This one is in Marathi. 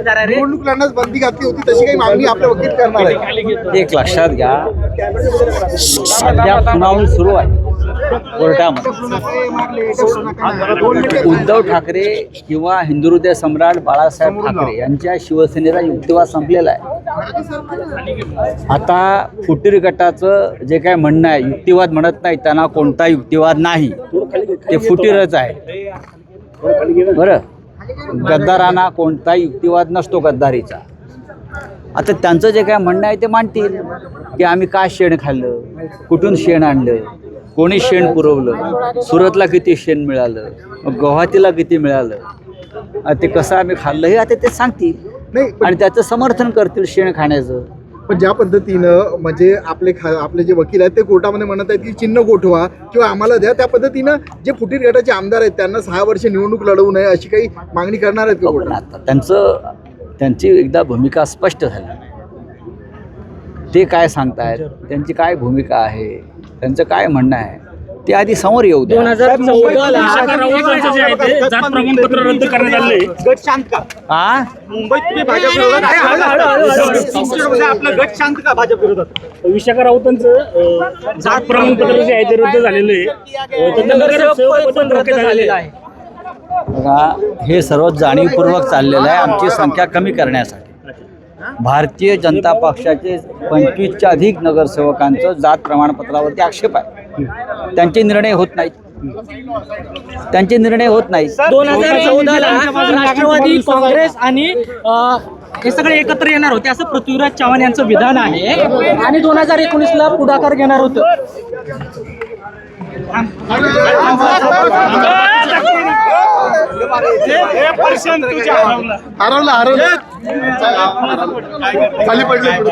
निवडणूक लढण्यास बंदी घातली होती, तशी काही मागणी आपले वकील करणार आहे? एक लक्षात घ्या, सध्या सुनावणी सुरू आहे कोर्टामध्ये. उद्धव ठाकरे किंवा हिंदुहृदय सम्राट बाळासाहेब ठाकरे यांच्या शिवसेनेचा युक्तिवाद संपलेला आहे. आता फुटीर गटाचं जे काय म्हणणं आहे, युक्तिवाद म्हणत नाही, त्यांना कोणता युक्तिवाद नाही, ते फुटीरच आहे. बरं, गद्दारांना कोणता युक्तिवाद नसतो गद्दारीचा. आता त्यांचं जे काय म्हणणं आहे ते मांडतील की आम्ही काय शेण खाल्लं, कुठून शेण आणलं, कोणी शेण पुरवलं, सुरतला किती शेण मिळालं, मग गुवाहाटीला किती मिळालं, ते कसं आम्ही खाल्लं हे आता ते सांगतील नाही, आणि त्याचं समर्थन करतील शेण खाण्याचं. पण ज्या पद्धतीनं म्हणजे आपले जे वकील आहेत ते कोर्टामध्ये म्हणत आहेत की चिन्ह गोठवा किंवा आम्हाला द्या, त्या पद्धतीनं जे फुटीर गटाचे आमदार आहेत त्यांना 6 वर्ष निवडणूक लढवू नये अशी काही मागणी करणार आहेत का कोर्टात? आता त्यांची एकदा भूमिका स्पष्ट झाली. ते काय सांगतायत, त्यांची काय भूमिका आहे, त्यांचं काय म्हणणं आहे ते आधी समोर येऊ द्या. 2014 जे आहे ते जात प्रमाणपत्र रद्द करण्यात आले. गट शांत का? मुंबईत तुम्ही भाजप विरोधात आपला गट शांत का भाजप विरोधात? विशाखा राऊतांचं जात प्रमाणपत्र जे आहे ते रद्द झालेलं आहे. त्यांना नगरसेवक पद रद्द झालेलं आहे. बघा, हे सर्व जाणीवपूर्वक चाललेलं आहे आमची संख्या कमी करण्यासाठी. भारतीय जनता पक्षाचे 25च्या अधिक नगरसेवकांचं जात प्रमाणपत्रावरती आक्षेप आहे. त्यांचे निर्णय होत नाहीत, त्यांचे निर्णय होत नाहीत. 2014ला राष्ट्रवादी काँग्रेस आणि हे सगळे एकत्र येणार होते असं पृथ्वीराज चव्हाण यांचं विधान आहे आणि 2019ला पुढाकार घेणार होतं. हरवलं खाली पडलं.